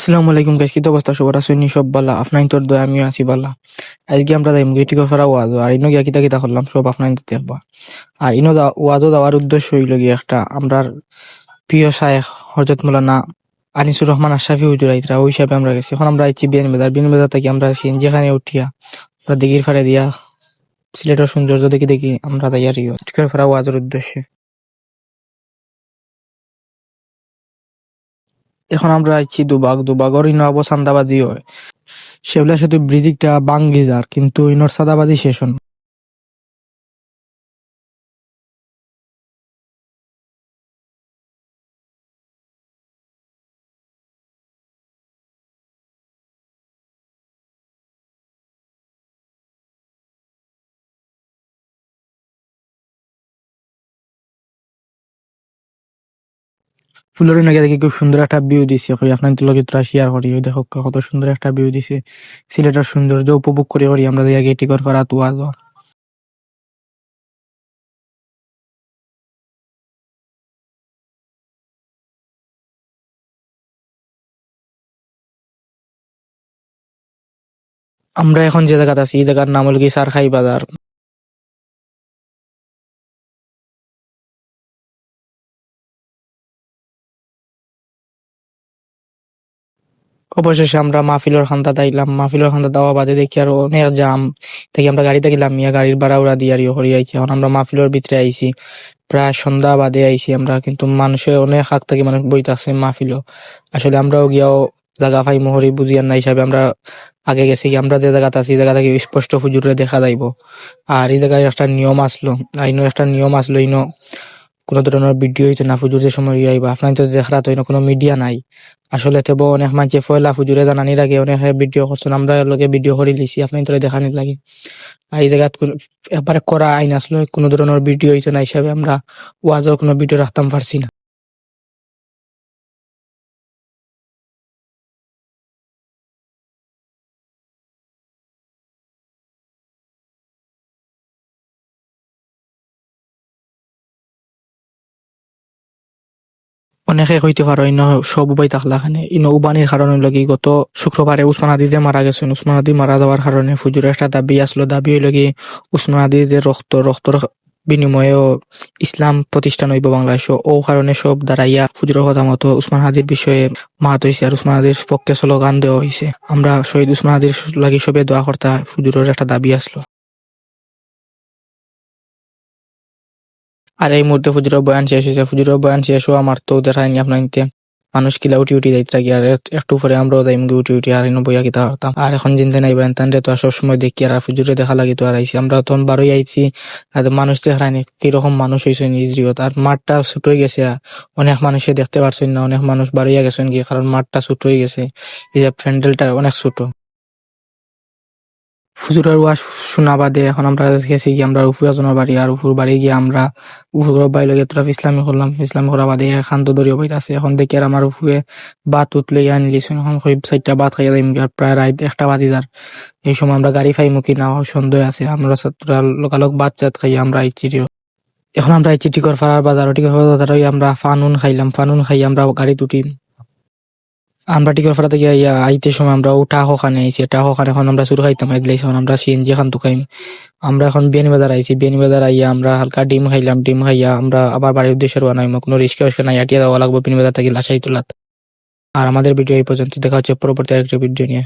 আসসালামু আলাইকুম গাইস, কি তো অবস্থা সবার? আসেনি সব বালা? আপনার তোর দয়া আমিও আছি বালা। আজকে আমরা যাইম গেটি কফারা ওয়াজ, আর ইনো গিয়া কিতা কিতা করলাম সব আপনার দেখবা। আর ইনো ওয়াজও যাওয়ার উদ্দেশ্য হইল গিয়ে একটা আমরার প্রিয় শায়েখ হযরত মাওলানা আনিসুর রহমান আশরাফি হুজুর আইতরা, ওই হিসাবে আমরা গেছি। এখন আমরা আইছি বিয়ানীবাজার থেকে আমরা যেখানে উঠিয়া আমরা দিঘির ফাড়ে দিয়া সিলেটের সৌন্দর্য দেখি দেখি আমরা তাই আর কফারা ওয়াজের উদ্দেশ্যে। এখন আমরা আইছি দুবাগর ইনো আবো চান্দাবাজি হয়। সেগুলা শুধু ব্রিজিকটা বাঙ্গি যার, কিন্তু ইনোর সাদাবাজি শেষ হন। ফুলের নাকি দেখি খুব সুন্দর একটা ভিউ দিছে, কই আপনার লগে তোরা শেয়ার করি। ওই দেখো কত সুন্দর একটা ভিউ দিছে। সিলেটের সৌন্দর্য উপভোগ করি আমরা দেখি টিকর পাড়া তুয়া। আমরা এখন যে জায়গাতে আছি এই জায়গার নাম হলো কি সারখাই বাজার। অবশেষে আমরা মাহফিলের খান্দা দাইলাম। মাহফিলের খান্দা দেওয়া বাদে দেখি আর অনেক জাম থেকে আমরা গাড়িতে গেলাম, গাড়ির ভাড়া উড়া দিয়ে আর হরি আইছি। এখন আমরা মাহফিলের ভিতরে আইছি, প্রায় সন্ধ্যা বাদে আইছি আমরা, কিন্তু মানুষে অনেক হাক থেকে মানুষ বইতে আছে মাহফিলও। আসলে আমরাও গিয়াও জায়গা পাই মোহরি বুঝিয়ার না হিসাবে আমরা আগে গেছি। আমরা যে জায়গাতে আছি এই জায়গা থেকে স্পষ্ট হুজুরে দেখা যাইব। আর এই জায়গায় একটা নিয়ম আসলো, ইনো কোনো ধরনের ভিডিও হইতো না। ফুজুর যে সময় আইবা আপনার তো দেখরা তো কোনো মিডিয়া নাই। আসলে তেব অনেক মানুষে ফয়লা ফুজুরে জানানির আগে অনেক ভিডিও করছেন, আমরা লোকে ভিডিও করে লিছি আপনার তোরা দেখানির লাগে। আর এই জায়গাত একবারে করা আইন আসলো, কোনো ধরনের ভিডিও হইতো না হিসাবে আমরা ওয়াজের কোনো ভিডিও রাখতাম পারছি না। অনেকে কইতে পারো ইনো সব উপায় থাকলা খানে ইনো উবানির কারণে লাগি গত শুক্রবারে উসমান হাদি যে মারা গেছেন, উসমান হাদি মারা যাওয়ার কারণে ফুজুরের একটা দাবি আসলো। দাবি হইল কি উসমান হাদি যে রক্তর বিনিময়েও ইসলাম প্রতিষ্ঠান হইব বাংলাদেশ, ও কারণে সব দাঁড়াইয়া ফুজুরের কথা মতো উসমান হাদির বিষয়ে মাত হয়েছে আর উসমান হাদির পক্ষে স্লোগান দেওয়া হয়েছে। আমরা শহীদ উসমান হাদির লাগি সবে দোয়া কর্তা, ফুজুরের একটা দাবি আসলো। আর এই মুহূর্তে ফুজুরের বয়ান শেষ হয়েছে। ফুজুরের বয়ান শেষ হওয়া আমার তো দেখায়নি আপনার নিতে মানুষ কিলা উঠি উঠি যাইতে থাকি। আর একটু পরে আমরাও যাইম উঠি উঠি আর এনে বইয়া কিতা করতাম। আর এখন জিনতে নাই বেন তানরে তো সবসময় দেখি আর ফুজুরে দেখা লাগি তো আর আইছি। আমরা তখন বারোই আইছি আর মানুষ দেখায়নি কিরকম মানুষ হয়েছে নিজরিয়ত। আর মাঠটা ছোট হয়ে গেছে, অনেক মানুষে দেখতে পারছেন না, অনেক মানুষ বাড়িয়া গেছেন কি, কারণ মাঠটা ছোট হয়ে গেছে। এই যে প্যান্ডেলটা অনেক ছোট। ফুজুরের ওয়াজ শোনা বাদে এখন আমরা গেছি কি আমরা উফুরাজনের বাড়ি। আর উফুর বাড়ি গিয়ে আমরা উফুর বাড়ি লগে তোরা ইসলামি করলাম। ইসলামি করা বাদে খান্ত দরিয়া বইতে আছে। এখন দেখি আর আমার উফুয়ে বাত উঠলে আনলিস, এখন সাইডটা বাত খাইয়া যাইম আর প্রায় রাত 1টা বাজি যার। এই সময় আমরা গাড়ি পাইমু কি না সন্দেহ আছে। আমরা তোরা লোকালক বাদ চাত খাইয়া আমরা আইছি। এখন আমরা আইছি টিকর ফাড়ার বাজার। টিকর ফাড়ার বাজার আমরা ফানুন খাইলাম। ফানুন খাই আমরা গাড়ি তুটি। আমরা টিকরপাড়া থেকে আইতে সময় আমরা টাকা খানে আইছি। টাকা খানে এখন আমরা শুরু খাইতাম আইলাইছি। এখন আমরা সিএনজি খান তো খাইম। আমরা এখন বিয়ানীবাজার আইছি। বিয়ানীবাজার আইয়া আমরা হালকা ডিম খাইলাম। ডিম খাইয়া আমরা আবার বাড়ির উদ্দেশ্যে রওনা হইমু। কোনো রিস্কা নাই, আটিয়া দেওয়া লাগবে বিয়ানীবাজার থেকে লাসাই তোলাত। আর আমাদের ভিডিও এই পর্যন্ত। দেখা হচ্ছে পরবর্তী আরেকটা ভিডিও নিয়ে।